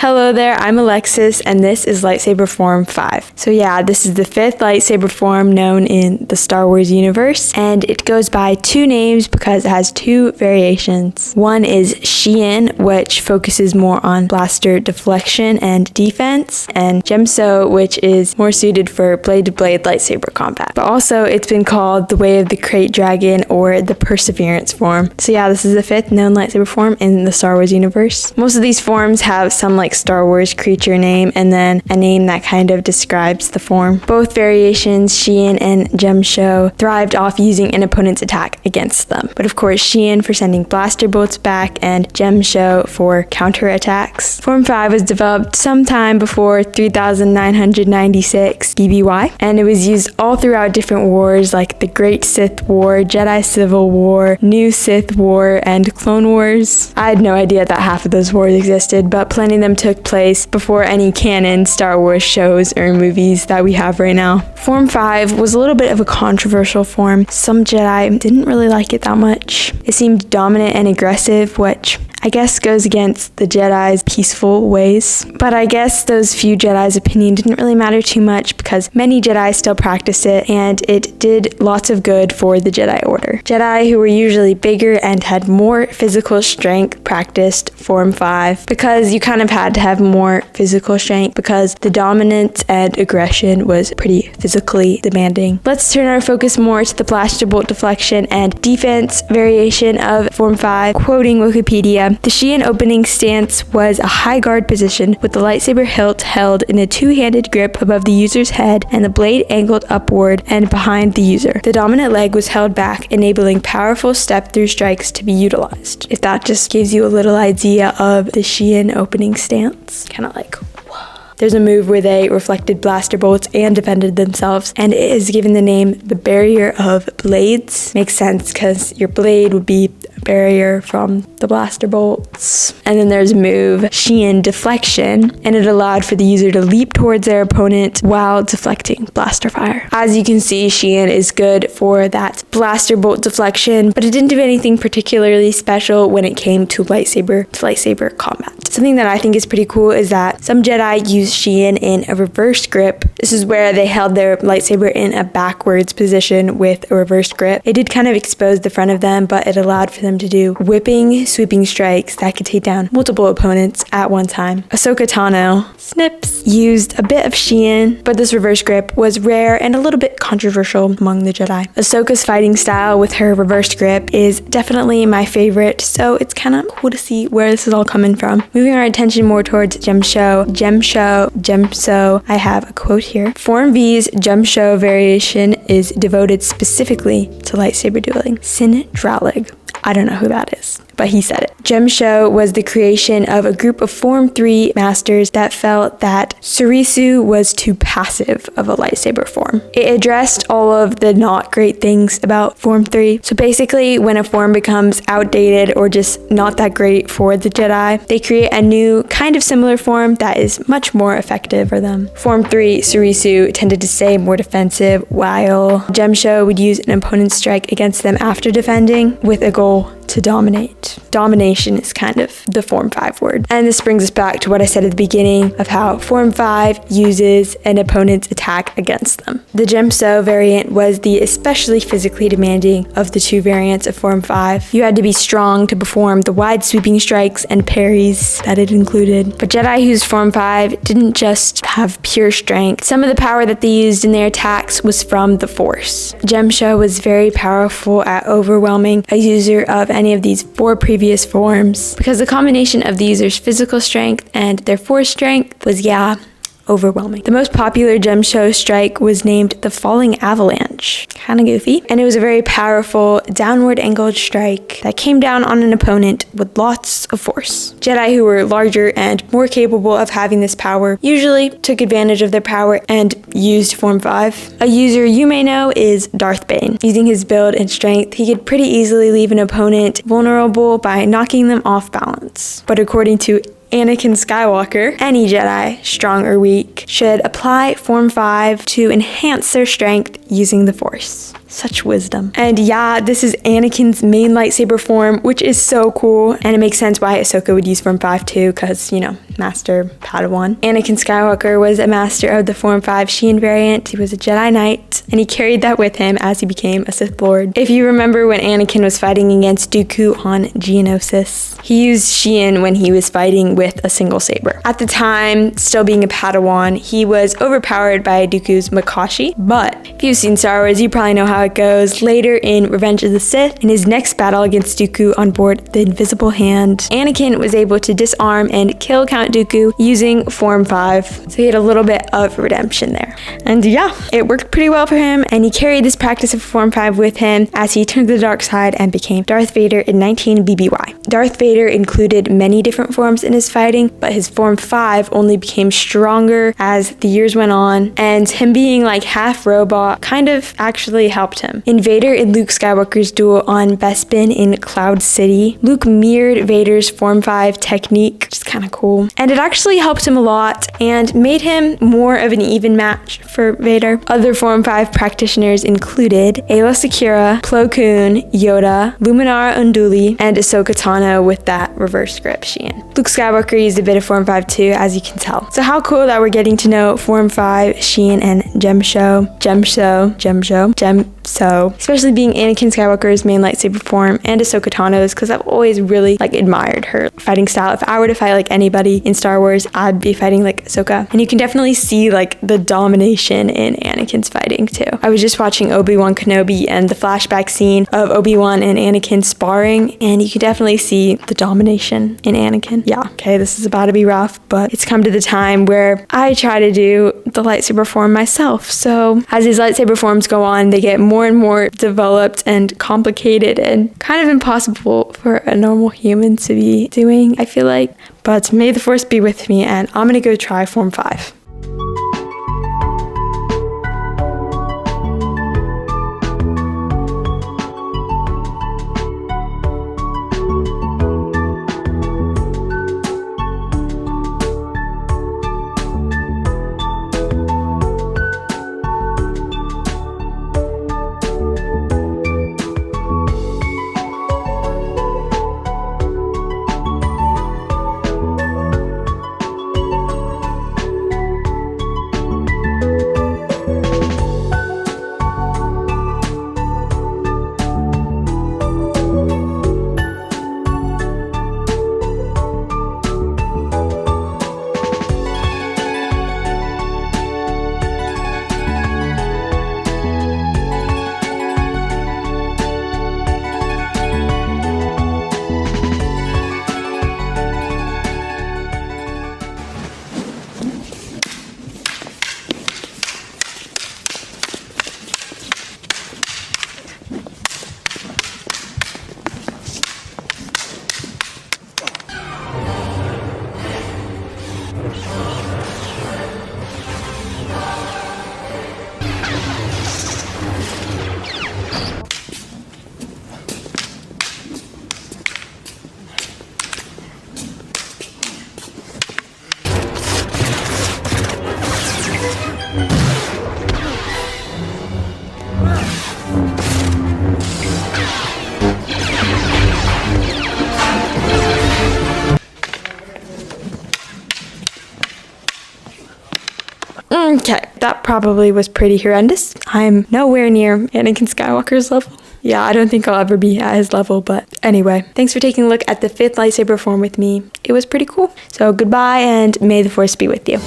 Hello there, I'm Alexis, and this is Lightsaber Form 5. So yeah, this is the 5th lightsaber form known in the Star Wars universe, and it goes by two names because it has two variations. One is Shien, which focuses more on blaster deflection and defense, and Djem, which is more suited for blade-to-blade lightsaber combat. But also, it's been called the Way of the Krayt Dragon or the Perseverance form. So yeah, this is the 5th known lightsaber form in the Star Wars universe. Most of these forms have some Star Wars creature name and then a name that kind of describes the form. Both variations, Shien and Djem, thrived off using an opponent's attack against them. But of course, Shien for sending blaster bolts back and Djem for counterattacks. Form 5 was developed sometime before 3996 BBY, and it was used all throughout different wars like the Great Sith War, Jedi Civil War, New Sith War, and Clone Wars. I had no idea that half of those wars existed, but plenty of them took place before any canon Star Wars shows or movies that we have right now. Form 5 was a little bit of a controversial form. Some Jedi didn't really like it that much. It seemed dominant and aggressive, which I guess goes against the Jedi's peaceful ways. But I guess those few Jedi's opinion didn't really matter too much because many Jedi still practiced it, and it did lots of good for the Jedi Order. Jedi who were usually bigger and had more physical strength practiced Form 5 because you kind of had to have more physical strength because the dominance and aggression was pretty physically demanding. Let's turn our focus more to the blaster bolt deflection and defense variation of Form 5. Quoting Wikipedia, the Shien opening stance was a high guard position with the lightsaber hilt held in a two-handed grip above the user's head and the blade angled upward and behind the user. The dominant leg was held back, enabling powerful step-through strikes to be utilized. If that just gives you a little idea of the Shien opening stance, kind of like, there's a move where they reflected blaster bolts and defended themselves, and it is given the name the Barrier of Blades. Makes sense because your blade would be a barrier from the blaster bolts. And then there's a move, Shien Deflection, and it allowed for the user to leap towards their opponent while deflecting blaster fire. As you can see, Shien is good for that blaster bolt deflection, but it didn't do anything particularly special when it came to lightsaber combat. Something that I think is pretty cool is that some Jedi use Shien in a reverse grip. This is where they held their lightsaber in a backwards position with a reverse grip. It did kind of expose the front of them, but it allowed for them to do whipping, sweeping strikes that could take down multiple opponents at one time. Ahsoka Tano, snips, used a bit of Shien, but this reverse grip was rare and a little bit controversial among the Jedi. Ahsoka's fighting style with her reverse grip is definitely my favorite, so it's kind of cool to see where this is all coming from. Moving our attention more towards Djem, I have a quote here. Form V's Djem variation is devoted specifically to lightsaber dueling. Sin Dralig. I don't know who that is, but he said it. Djem was the creation of a group of Form 3 masters that felt that Surisu was too passive of a lightsaber form. It addressed all of the not great things about Form 3. So basically, when a form becomes outdated or just not that great for the Jedi, they create a new, kind of similar form that is much more effective for them. Form 3 Surisu tended to stay more defensive, while Djem would use an opponent's strike against them after defending with a goal to dominate. Domination is kind of the Form 5 word. And this brings us back to what I said at the beginning of how Form 5 uses an opponent's attack against them. The Djem variant was the especially physically demanding of the two variants of Form 5. You had to be strong to perform the wide sweeping strikes and parries that it included. But Jedi whose Form 5 didn't just have pure strength. Some of the power that they used in their attacks was from the Force. Djem was very powerful at overwhelming a user of any of these 4 previous forms because the combination of the user's physical strength and their force strength was, overwhelming. The most popular Djem strike was named the Falling Avalanche. Kind of goofy. And it was a very powerful downward angled strike that came down on an opponent with lots of force. Jedi who were larger and more capable of having this power usually took advantage of their power and used Form 5. A user you may know is Darth Bane. Using his build and strength, he could pretty easily leave an opponent vulnerable by knocking them off balance. But according to Anakin Skywalker, any Jedi, strong or weak, should apply Form 5 to enhance their strength using the Force. Such wisdom. And yeah, this is Anakin's main lightsaber form, which is so cool. And it makes sense why Ahsoka would use Form 5 too, because, you know, Master Padawan. Anakin Skywalker was a master of the Form 5 Shien variant. He was a Jedi Knight, and he carried that with him as he became a Sith Lord. If you remember when Anakin was fighting against Dooku on Geonosis, he used Shien when he was fighting with a single saber. At the time, still being a Padawan, he was overpowered by Dooku's Makashi, but if you've seen Star Wars, you probably know how it goes. Later in Revenge of the Sith, in his next battle against Dooku on board the Invisible Hand, Anakin was able to disarm and kill Count Dooku using Form 5, so he had a little bit of redemption there. And yeah, it worked pretty well for him, and he carried this practice of Form 5 with him as he turned to the dark side and became Darth Vader in 19 BBY. Darth Vader included many different forms in his fighting, but his Form 5 only became stronger as the years went on, and him being like half robot kind of actually helped him. In Vader and Luke Skywalker's duel on Bespin in Cloud City, Luke mirrored Vader's Form 5 technique, which is kind of cool, and it actually helped him a lot and made him more of an even match for Vader. Other Form 5 practitioners included Aayla Secura, Plo Koon, Yoda, Luminara Unduli, and Ahsoka Tano with that reverse grip Shien. Luke Skywalker used a bit of Form 5 too, as you can tell. So how cool that we're getting to know Form 5, Shien, and Gemso, especially being Anakin Skywalker's main lightsaber form and Ahsoka Tano's, because I've always really like admired her fighting style. If I were to fight like anybody in Star Wars, I'd be fighting like Ahsoka. And you can definitely see like the domination in Anakin's fighting too. I was just watching Obi-Wan Kenobi and the flashback scene of Obi-Wan and Anakin sparring, and you can definitely see the domination in Anakin. Yeah, okay, this is about to be rough, but it's come to the time where I try to do the lightsaber form myself. So as these lightsaber forms go on, they get more and more developed and complicated and kind of impossible for a normal human to be doing, I feel like. But may the Force be with me, and I'm gonna go try Form 5. Okay, that probably was pretty horrendous. I'm nowhere near Anakin Skywalker's level. Yeah, I don't think I'll ever be at his level, but anyway, thanks for taking a look at the 5th lightsaber form with me. It was pretty cool. So goodbye, and may the Force be with you.